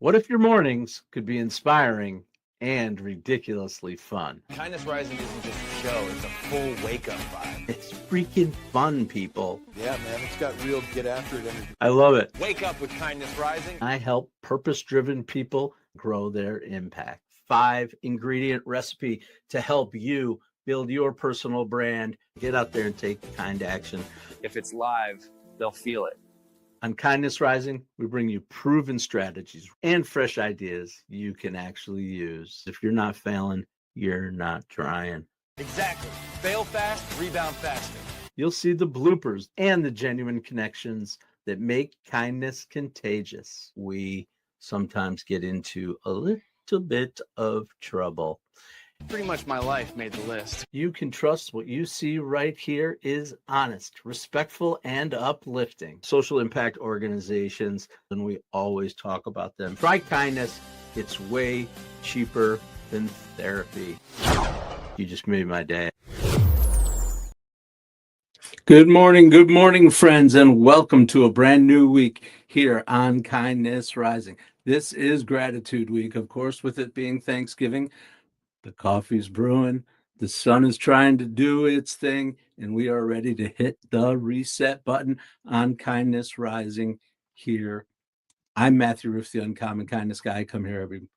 What if your mornings could be inspiring and ridiculously fun? Kindness Rising isn't just a show, it's a full wake-up vibe. It's freaking fun, people. Yeah, man, it's got real get after it energy. I love it. Wake up with Kindness Rising. I help purpose-driven people grow their impact. 5-ingredient recipe to help you build your personal brand. Get out there and take kind action. If it's live, they'll feel it. On Kindness Rising, we bring you proven strategies and fresh ideas you can actually use. If you're not failing, you're not trying. Exactly. Fail fast, rebound faster. You'll see the bloopers and the genuine connections that make kindness contagious. We sometimes get into a little bit of trouble. Pretty much my life made the list. You can trust what you see right here is honest, respectful, and uplifting. Social impact organizations, and we always talk about them. Try kindness. It's way cheaper than therapy. You just made my day. Good morning, friends, and welcome to a brand new week here on Kindness Rising. This is Gratitude Week, of course, with it being Thanksgiving. The coffee's brewing, the sun is trying to do its thing, and we are ready to hit the reset button on Kindness Rising here. I'm Matthew Roof, the Uncommon Kindness Guy. I come here every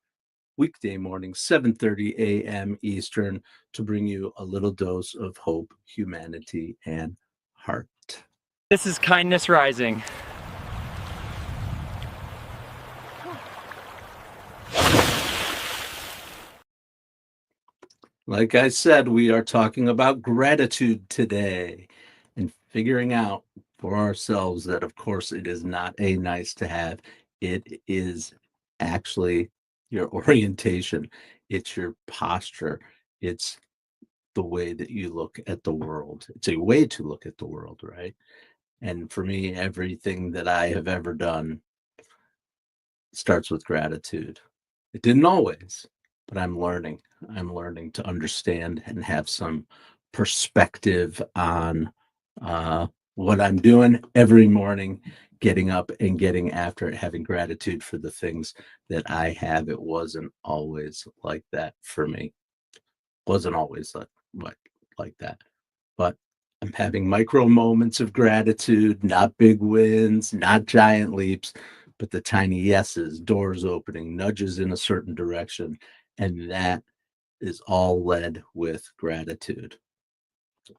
weekday morning, 7:30 a.m. Eastern, to bring you a little dose of hope, humanity, and heart. This is Kindness Rising. Like I said, we are talking about gratitude today and figuring out for ourselves that, of course, it is not a nice to have. It is actually your orientation. It's your posture. It's the way that you look at the world. It's a way to look at the world, right? And for me, everything that I have ever done starts with gratitude. It didn't always, but I'm learning. I'm learning to understand and have some perspective on what I'm doing every morning, getting up and getting after it, having gratitude for the things that I have. It wasn't always like that for me. Wasn't always like that. But I'm having micro moments of gratitude, not big wins, not giant leaps, but the tiny yeses, doors opening, nudges in a certain direction. And that is all led with gratitude.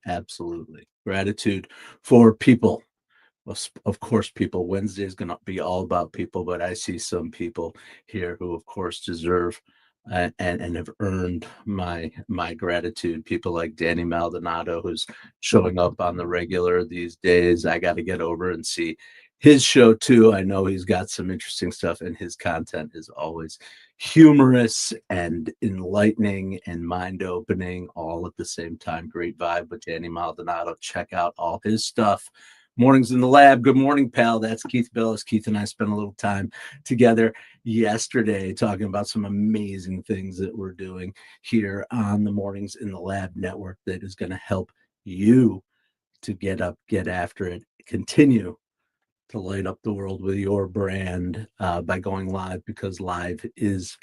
Absolutely. Gratitude for people. Well, of course, people. Wednesday is going to be all about people, but I see some people here who, of course, deserve and have earned my gratitude. People like Danny Maldonado, who's showing up on the regular these days. I got to get over and see his show too. I know he's got some interesting stuff, and his content is always humorous and enlightening and mind-opening all at the same time. Great vibe with Danny Maldonado. Check out all his stuff. Mornings in the Lab. Good morning, pal. That's Keith Bilous. Keith and I spent a little time together yesterday talking about some amazing things that we're doing here on the Mornings in the Lab network that is going to help you to get up, get after it, continue to light up the world with your brand by going live, because live is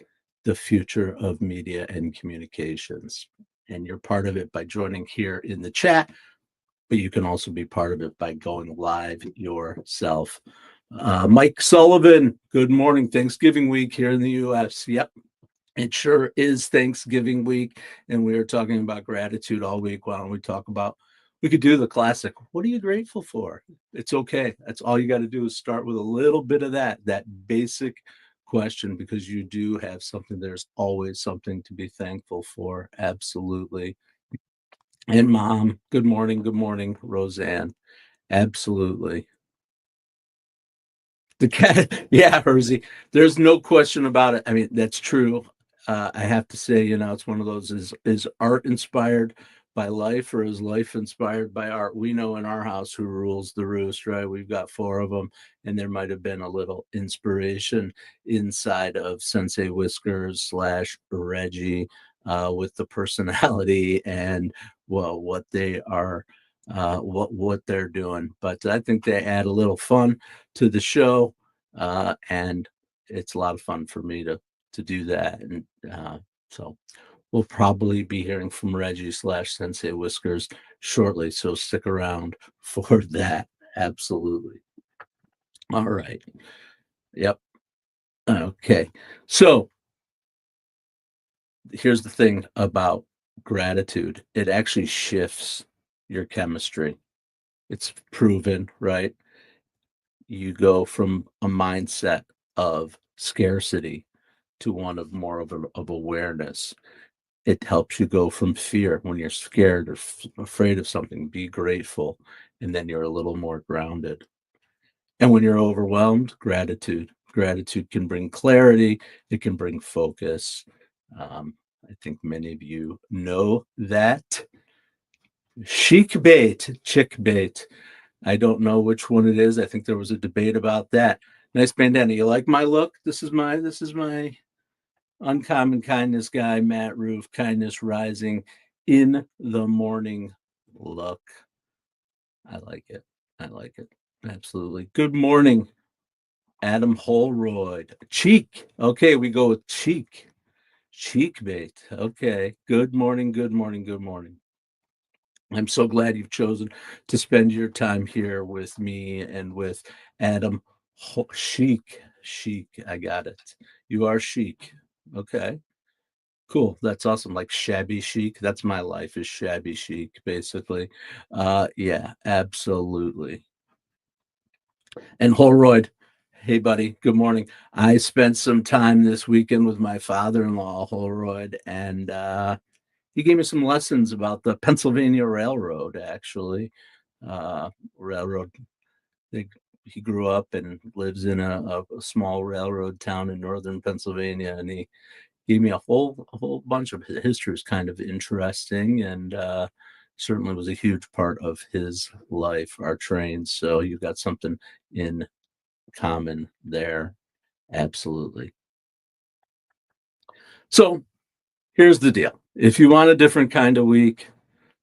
the future of media and communications. And you're part of it by joining here in the chat, but you can also be part of it by going live yourself. Mike Sullivan, good morning. Thanksgiving week here in the U.S. Yep, it sure is Thanksgiving week, and we are talking about gratitude all week. Why don't we talk about, we could do the classic, what are you grateful for? It's okay. That's all you got to do is start with a little bit of that basic question, because you do have something. There's always something to be thankful for. Absolutely. And Mom, good morning, Roseanne. Absolutely. The cat, yeah, Hersey. There's no question about it. I mean, that's true. I have to say, it's one of those, is art inspired by life, or is life inspired by art? We know in our house who rules the roost, right? We've got 4 of them, and there might have been a little inspiration inside of Sensei Whiskers / Reggie with the personality and what they are, what they're doing. But I think they add a little fun to the show, and it's a lot of fun for me to do that. And so we'll probably be hearing from Reggie / Sensei Whiskers shortly. So stick around for that. Absolutely. All right. Yep. Okay. So here's the thing about gratitude. It actually shifts your chemistry. It's proven, right? You go from a mindset of scarcity to one of more of awareness. It helps you go from fear when you're scared or afraid of something, be grateful, and then you're a little more grounded. And when you're overwhelmed, gratitude. Gratitude can bring clarity, it can bring focus. I think many of you know that. Chic bait, chick bait. I don't know which one it is. I think there was a debate about that. Nice bandana. You like my look? This is my uncommon kindness guy, Matt Roof, kindness rising in the morning look. I like it. I like it. Absolutely. Good morning, Adam Holroyd. Cheek. Okay, we go with cheek. Cheek bait. Okay. Good morning. Good morning. Good morning. I'm so glad you've chosen to spend your time here with me and with Adam. Chic. Chic. I got it. You are chic. Okay. Cool. That's awesome. Like shabby chic. That's my life is shabby chic, basically. Yeah, absolutely. And Holroyd, hey buddy, good morning. I spent some time this weekend with my father-in-law, Holroyd, and he gave me some lessons about the Pennsylvania Railroad, actually. Railroad. They, he grew up and lives in a small railroad town in northern Pennsylvania, and he gave me a whole bunch of history. Was kind of interesting, and certainly was a huge part of his life, our trains. So you got something in common there. Absolutely. So here's the deal. If you want a different kind of week,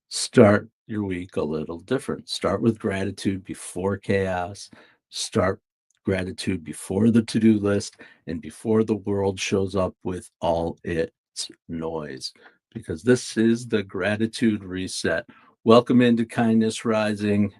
start your week a little different. Start with gratitude before chaos. Start gratitude before the to-do list and before the world shows up with all its noise, because this is the gratitude reset. Welcome into Kindness Rising.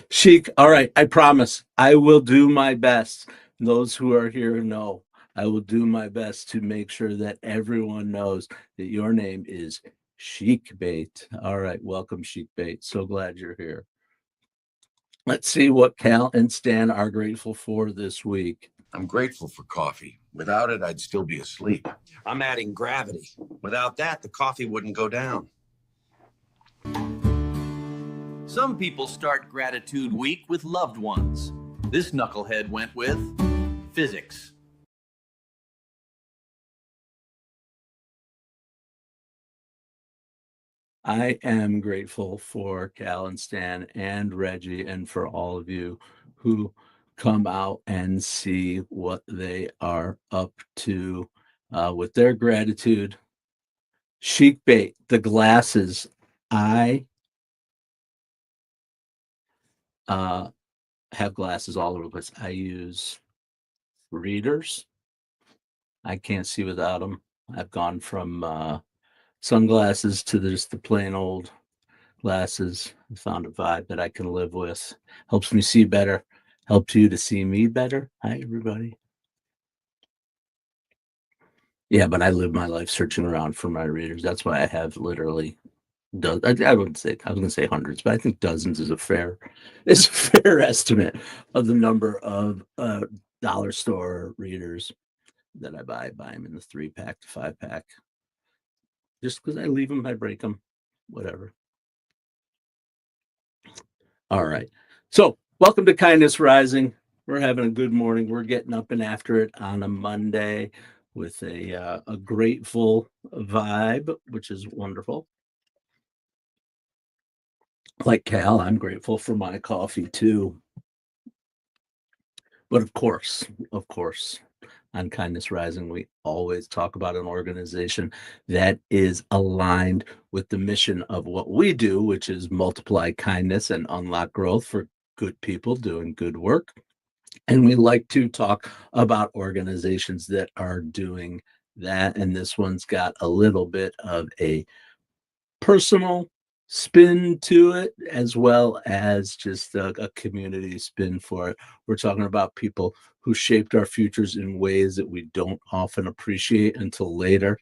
Chic. All right. I promise I will do my best. Those who are here know I will do my best to make sure that everyone knows that your name is Chic Bait. All right. Welcome, Chic Bait. So glad you're here. Let's see what Cal and Stan are grateful for this week. I'm grateful for coffee. Without it, I'd still be asleep. I'm adding gravity. Without that, the coffee wouldn't go down. Some people start Gratitude Week with loved ones. This knucklehead went with physics. I am grateful for Cal and Stan and Reggie and for all of you who come out and see what they are up to with their gratitude. Chic Bait, the glasses. I have glasses all over the place. I use readers. I can't see without them. I've gone from sunglasses to just the plain old glasses. I found a vibe that I can live with. Helps me see better. Helps you to see me better. Hi, everybody. Yeah, but I live my life searching around for my readers. That's why I have literally I wouldn't say I was going to say hundreds, but I think dozens is a fair estimate of the number of dollar store readers that I buy. I buy them in the 3-pack to 5-pack. Just because I leave them, I break them, whatever. All right. So, welcome to Kindness Rising. We're having a good morning. We're getting up and after it on a Monday with a grateful vibe, which is wonderful. Like Cal, I'm grateful for my coffee too. But of course, on Kindness Rising, we always talk about an organization that is aligned with the mission of what we do, which is multiply kindness and unlock growth for good people doing good work. And we like to talk about organizations that are doing that. And this one's got a little bit of a personal spin to it, as well as just a community spin for it. We're talking about people who shaped our futures in ways that we don't often appreciate until later.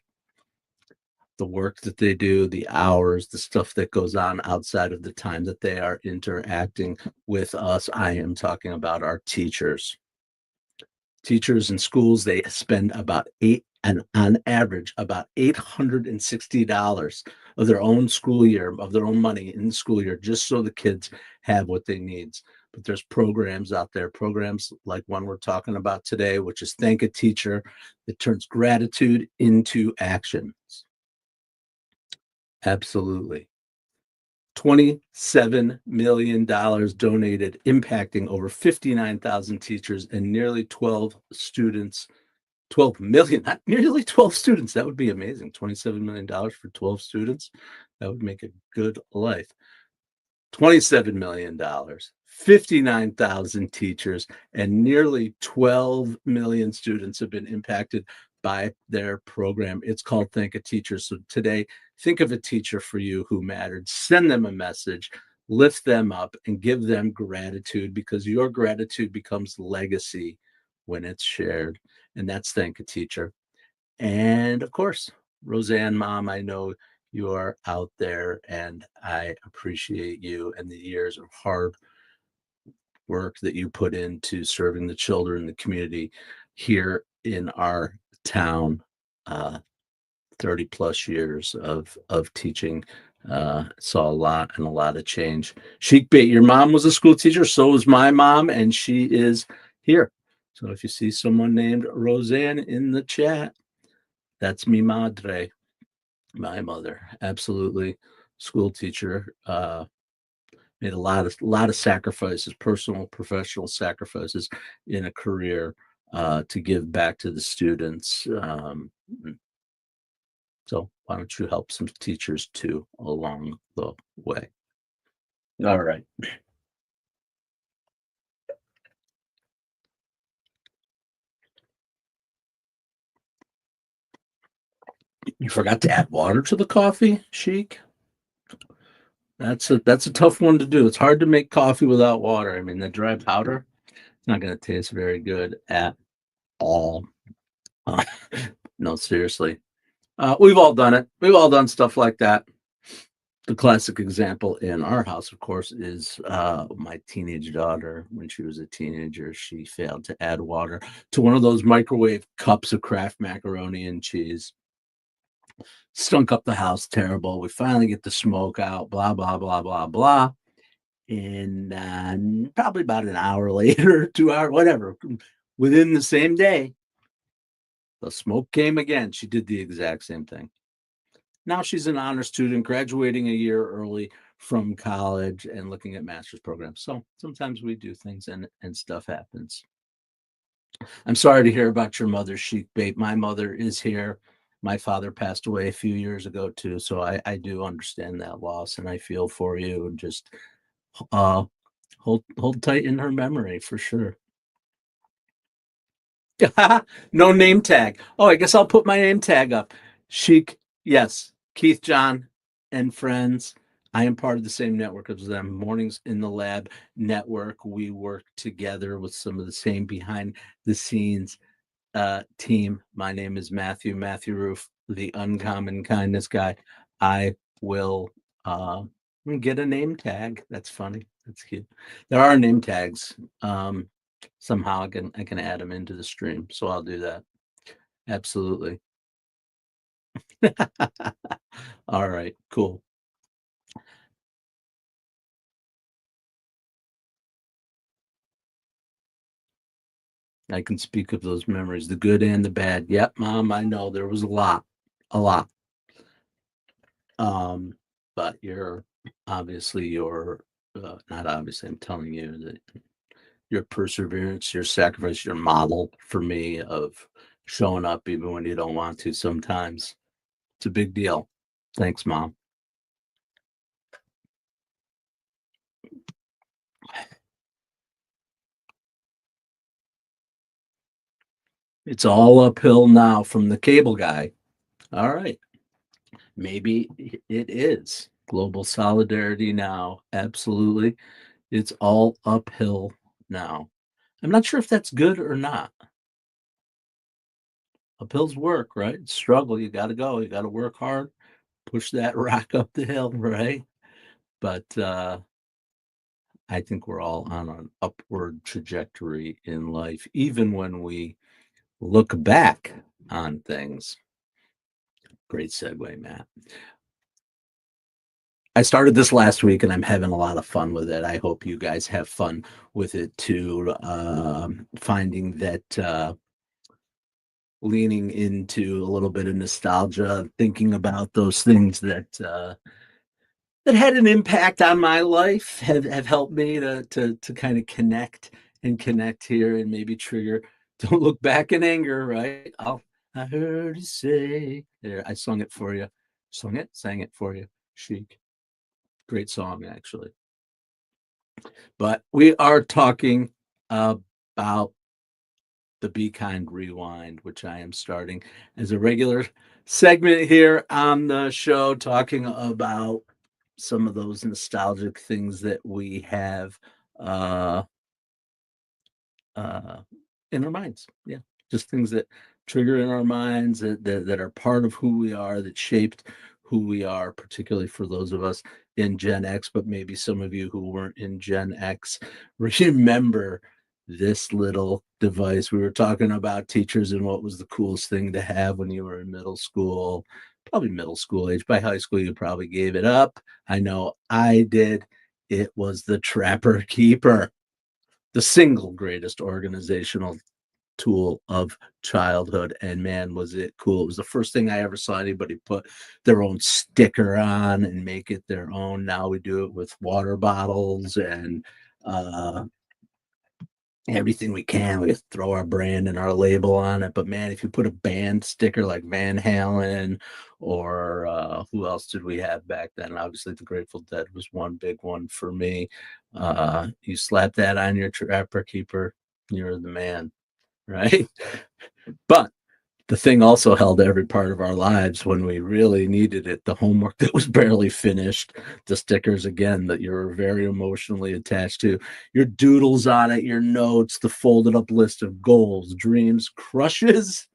The work that they do, the hours, the stuff that goes on outside of the time that they are interacting with us. I am talking about our teachers. Teachers in schools, they spend about on average, about $860 of their own school year, of their own money in the school year, just so the kids have what they need. But there's programs out there, programs like one we're talking about today, which is Thank a Teacher, that turns gratitude into actions. Absolutely. $27 million donated, impacting over 59,000 teachers and nearly 12 students. 12 million, not nearly 12 students. That would be amazing. $27 million for 12 students. That would make a good life. $27 million, 59,000 teachers, and nearly 12 million students have been impacted by their program. It's called Thank a Teacher. So today, think of a teacher for you who mattered. Send them a message, lift them up, and give them gratitude, because your gratitude becomes legacy when it's shared. And that's Thank a Teacher. And of course, Roseanne, Mom, I know you are out there, and I appreciate you and the years of hard work that you put into serving the children in the community here in our town. 30 plus years of teaching. Saw a lot and a lot of change. Sheik Bait, your mom was a school teacher, so was my mom, and she is here. So if you see someone named Roseanne in the chat, that's mi madre, my mother. Absolutely, school teacher. Made a lot of sacrifices, personal, professional sacrifices in a career to give back to the students. So why don't you help some teachers too along the way? All right. You forgot to add water to the coffee, Sheik? That's a tough one to do. It's hard to make coffee without water. I mean, the dry powder, it's not going to taste very good at all. Uh, no, seriously. We've all done it. We've all done stuff like that. The classic example in our house, of course, is my teenage daughter. When she was a teenager, she failed to add water to one of those microwave cups of Kraft macaroni and cheese. Stunk up the house terrible. We finally get the smoke out, blah, blah, blah, blah, blah. And probably about an hour later, 2 hours, whatever, within the same day, the smoke came again. She did the exact same thing. Now she's an honor student, graduating a year early from college and looking at master's programs. So sometimes we do things and stuff happens. I'm sorry to hear about your mother, Sheik Bait. My mother is here. My father passed away a few years ago too, so I do understand that loss, and I feel for you. And just hold tight in her memory for sure. No name tag. Oh, I guess I'll put my name tag up. Sheik, yes. Keith, John, and friends. I am part of the same network as them. Mornings in the Lab network. We work together with some of the same behind the scenes team. My name is Matthew Roof, the uncommon kindness guy. I will get a name tag. That's funny. That's cute. There are name tags. Somehow I can add them into the stream, so I'll do that. Absolutely. All right, cool. I can speak of those memories, the good and the bad. Yep, Mom, I know there was a lot. But you're obviously not obviously, I'm telling you that your perseverance, your sacrifice, your model for me of showing up even when you don't want to sometimes. It's a big deal. Thanks, Mom. It's all uphill now from the cable guy. All right. Maybe it is global solidarity now. Absolutely. It's all uphill now. I'm not sure if that's good or not. Uphill's work, right? Struggle. You got to go. You got to work hard, push that rock up the hill, right? But I think we're all on an upward trajectory in life, even when we look back on things. Great segue, Matt. I started this last week and I'm having a lot of fun with it. I hope you guys have fun with it too. Finding that leaning into a little bit of nostalgia, thinking about those things that had an impact on my life have helped me to kind of connect here and maybe trigger. Don't look back in anger, right? I heard you say there. I sung it for you. Sang it for you. Chic. Great song, actually. But we are talking about the Be Kind Rewind, which I am starting as a regular segment here on the show, talking about some of those nostalgic things that we have uh, uh, in our minds. Yeah, just things that trigger in our minds that are part of who we are, that shaped who we are, particularly for those of us in Gen X, but maybe some of you who weren't in Gen X remember this little device. We were talking about teachers and what was the coolest thing to have when you were in middle school, probably middle school age. By high school, you probably gave it up. I know I did. It was the Trapper Keeper, the single greatest organizational tool of childhood. And man, was it cool. It was the first thing I ever saw anybody put their own sticker on and make it their own. Now we do it with water bottles and everything we can. We throw our brand and our label on it. But man, if you put a band sticker like Van Halen or who else did we have back then? Obviously, the Grateful Dead was one big one for me. You slap that on your Trapper Keeper, you're the man, right? But the thing also held every part of our lives when we really needed it. The homework that was barely finished, the stickers again that you're very emotionally attached to, your doodles on it, your notes, the folded up list of goals, dreams, crushes,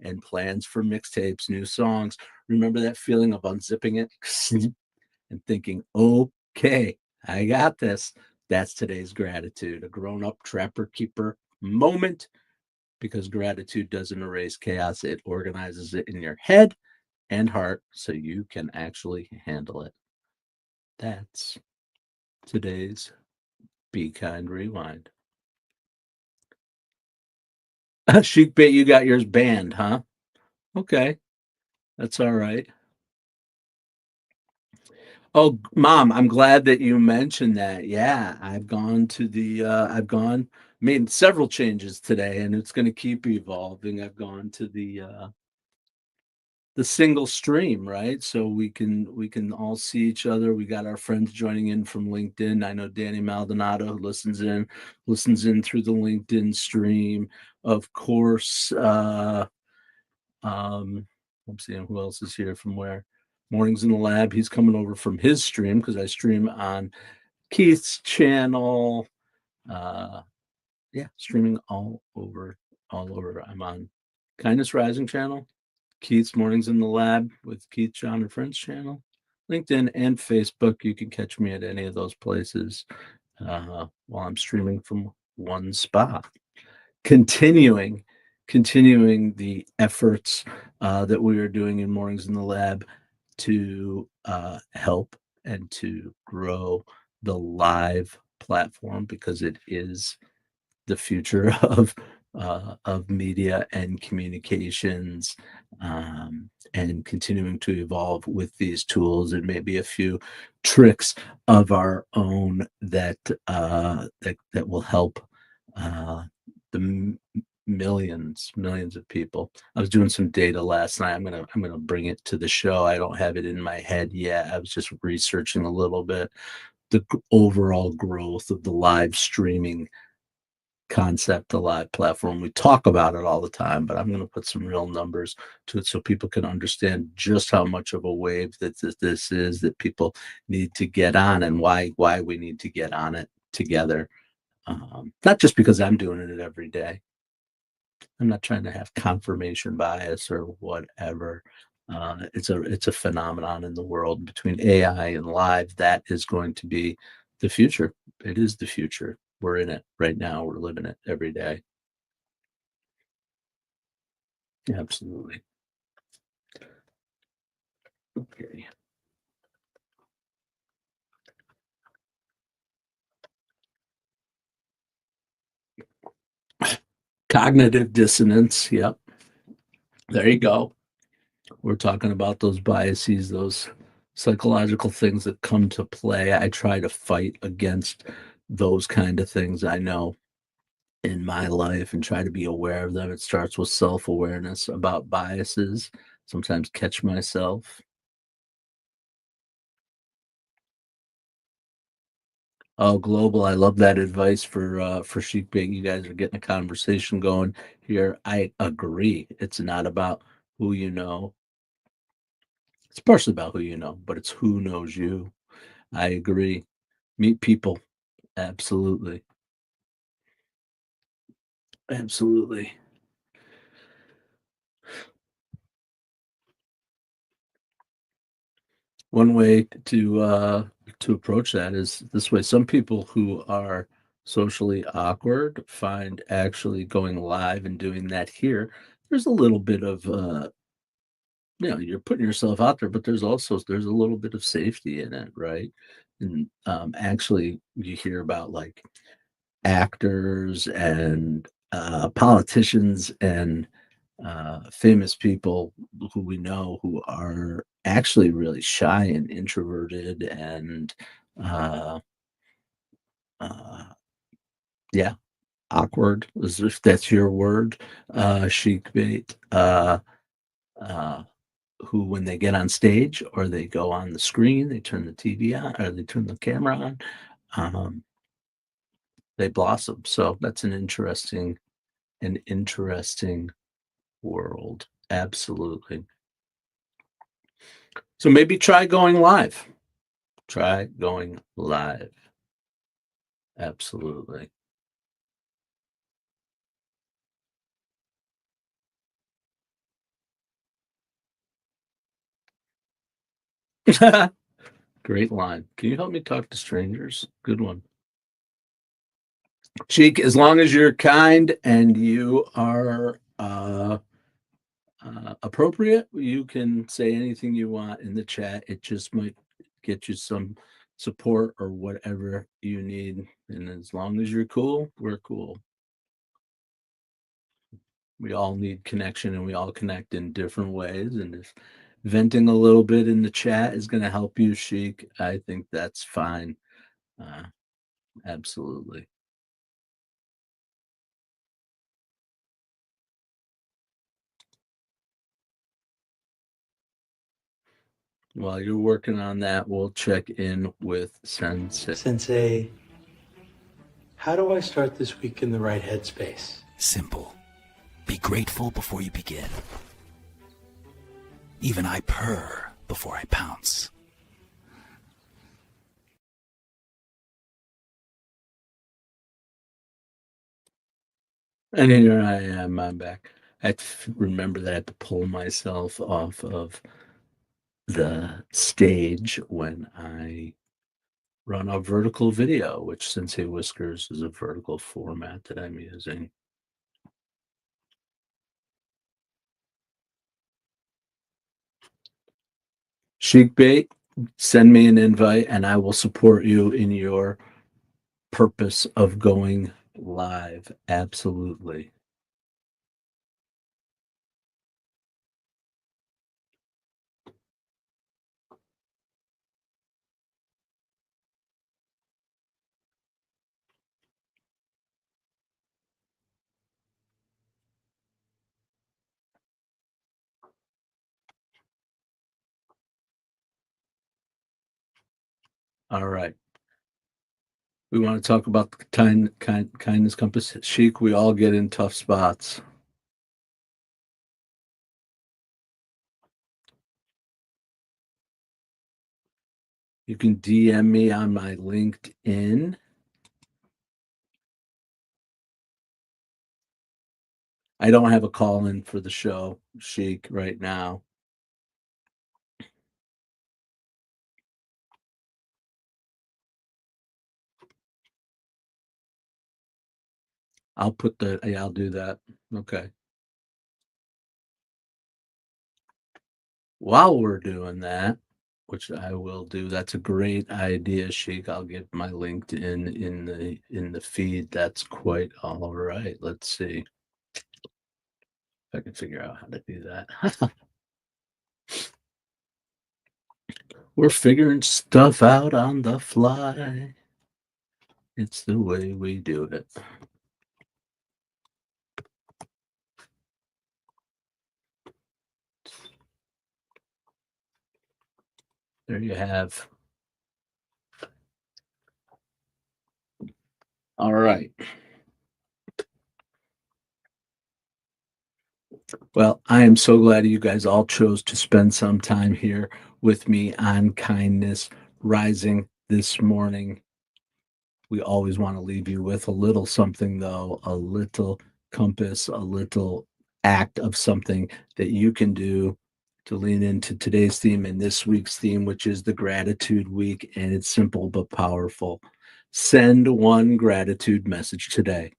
and plans for mixtapes, new songs. Remember that feeling of unzipping it and thinking, okay, I got this. That's today's gratitude, a grown up Trapper Keeper moment, because gratitude doesn't erase chaos, it organizes it in your head and heart so you can actually handle it. That's today's Be Kind Rewind. Chic Bait, you got yours banned, huh? Okay, that's all right. Oh, Mom, I'm glad that you mentioned that. Yeah, I've gone, made several changes today, and it's going to keep evolving. I've gone to the single stream, right? So we can all see each other. We got our friends joining in from LinkedIn. I know Danny Maldonado who listens in through the LinkedIn stream. Of course, I'm seeing who else is here from where. Mornings in the Lab. He's coming over from his stream because I stream on Keith's channel. Uh, yeah, streaming all over, all over. I'm on Kindness Rising channel, Keith's Mornings in the Lab with Keith, John, and Friends channel, LinkedIn, and Facebook. You can catch me at any of those places while I'm streaming from one spot. Continuing, continuing the efforts that we are doing in Mornings in the Lab to help and to grow the live platform, because it is the future of media and communications, and continuing to evolve with these tools, and maybe a few tricks of our own that will help the millions of people. I was doing some data last night. I'm gonna bring it to the show. I don't have it in my head yet. I was just researching a little bit the overall growth of the live streaming concept, a live platform. We talk about it all the time, but I'm going to put some real numbers to it so people can understand just how much of a wave that this is that people need to get on, and why we need to get on it together. Not just because I'm doing it every day. I'm not trying to have confirmation bias or whatever. It's a phenomenon in the world between AI and live that is going to be the future. It is the future. We're in it right now. We're living it every day. Absolutely. Okay. Cognitive dissonance. Yep. There you go. We're talking about those biases, those psychological things that come to play. I try to fight against those kind of things. I know in my life and try to be aware of them. It starts with self-awareness about biases, sometimes catch myself. Oh, global. I love that advice for sheep bait. You guys are getting a conversation going here. I agree. It's not about who you know. It's partially about who you know, but it's who knows you. I agree. Meet people. Absolutely. Absolutely. One way to approach that is this way. Some people who are socially awkward find actually going live and doing that here, there's a little bit of you're putting yourself out there, but there's a little bit of safety in it, right? And actually you hear about like actors and politicians and famous people who we know who are actually really shy and introverted and uh, uh, yeah, awkward, as if that's your word, chic bait, uh, who when they get on stage or they go on the screen, they turn the TV on or they turn the camera on, um, they blossom. So that's an interesting world. Absolutely. So maybe try going live. Try going live. Absolutely. Great line. Can you help me talk to strangers? Good one. Cheek, as long as you're kind and you are appropriate, you can say anything you want in the chat. It just might get you some support or whatever you need. And as long as you're cool, we're cool. We all need connection and we all connect in different ways. And if venting a little bit in the chat is going to help you, Sheik, I think that's fine. Uh, absolutely. While you're working on that, we'll check in with Sensei. Sensei, how do I start this week in the right headspace? Simple. Be grateful before you begin. Even I purr before I pounce. And here I am, I'm back. I had to remember that I had to pull myself off of the stage when I run a vertical video, which Sensei Whiskers is a vertical format that I'm using. Sheik Bait, send me an invite and I will support you in your purpose of going live. Absolutely. All right. We want to talk about the kindness compass. Chic, we all get in tough spots. You can DM me on my LinkedIn. I don't have a call in for the show, Chic, right now. I'll do that. Okay. While we're doing that, which I will do, that's a great idea, Sheik. I'll get my LinkedIn in the feed. That's quite all right. Let's see if I can figure out how to do that. We're figuring stuff out on the fly. It's the way we do it. There you have. All right. Well, I am so glad you guys all chose to spend some time here with me on Kindness Rising this morning. We always want to leave you with a little something, though, a little compass, a little act of something that you can do to lean into today's theme and this week's theme, which is the gratitude week. And it's simple but powerful. Send one gratitude message today.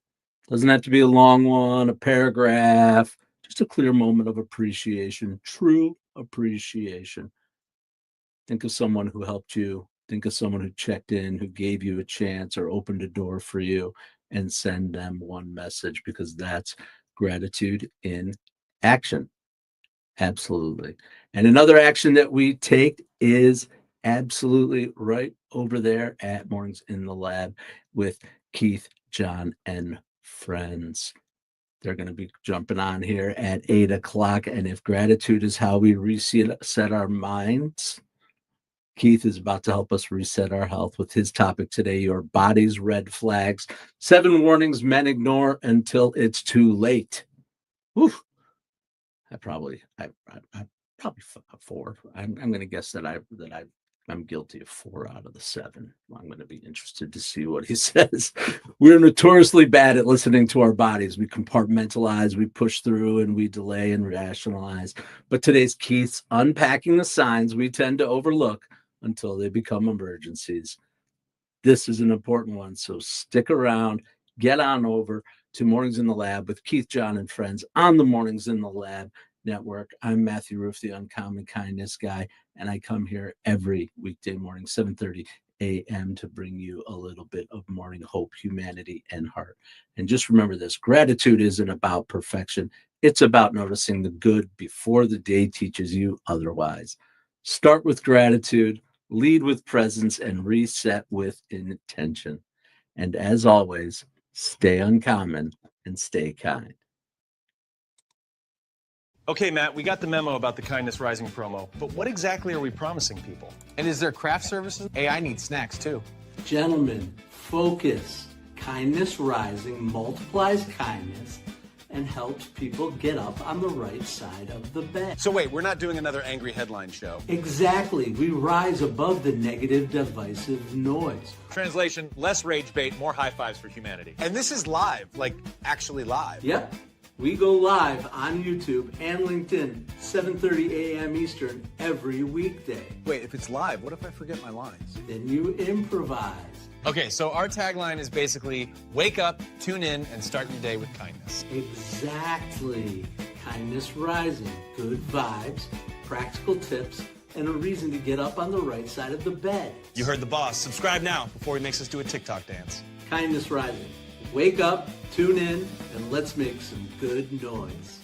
Doesn't have to be a long one, a paragraph, just a clear moment of appreciation, true appreciation. Think of someone who helped you. Think of someone who checked in, who gave you a chance or opened a door for you, and send them one message, because that's gratitude in action. Absolutely. And another action that we take is absolutely right over there at Mornings in the Lab with Keith, John, and friends. They're going to be jumping on here at 8 o'clock. And if gratitude is how we reset our minds, Keith is about to help us reset our health with his topic today, your body's red flags. 7 warnings men ignore until it's too late. Whew. I'm probably 4. I'm going to guess that I'm guilty of 4 out of the 7. I'm going to be interested to see what he says. We're notoriously bad at listening to our bodies. We compartmentalize, we push through, and we delay and rationalize. But today's Keith's unpacking the signs we tend to overlook until they become emergencies. This is an important one, so stick around. Get on over to Mornings in the Lab with Keith, John, and friends on the Mornings in the Lab network. I'm Matthew Roof, the Uncommon Kindness guy, and I come here every weekday morning, 7:30 a.m. to bring you a little bit of morning hope, humanity, and heart. And just remember this, gratitude isn't about perfection. It's about noticing the good before the day teaches you otherwise. Start with gratitude, lead with presence, and reset with intention. And as always, stay uncommon and stay kind. Okay, Matt, we got the memo about the Kindness Rising promo, but what exactly are we promising people? And is there craft services? Hey, I need snacks too. Gentlemen, focus. Kindness Rising multiplies kindness and helps people get up on the right side of the bed. So wait, we're not doing another angry headline show. Exactly. We rise above the negative, divisive noise. Translation, less rage bait, more high fives for humanity. And this is live, like actually live. Yep. We go live on YouTube and LinkedIn, 7:30 a.m. Eastern every weekday. Wait, if it's live, what if I forget my lines? Then you improvise. Okay, so our tagline is basically wake up, tune in, and start your day with kindness. Exactly. Kindness Rising. Good vibes, practical tips, and a reason to get up on the right side of the bed. You heard the boss. Subscribe now before he makes us do a TikTok dance. Kindness Rising. Wake up, tune in, and let's make some good noise.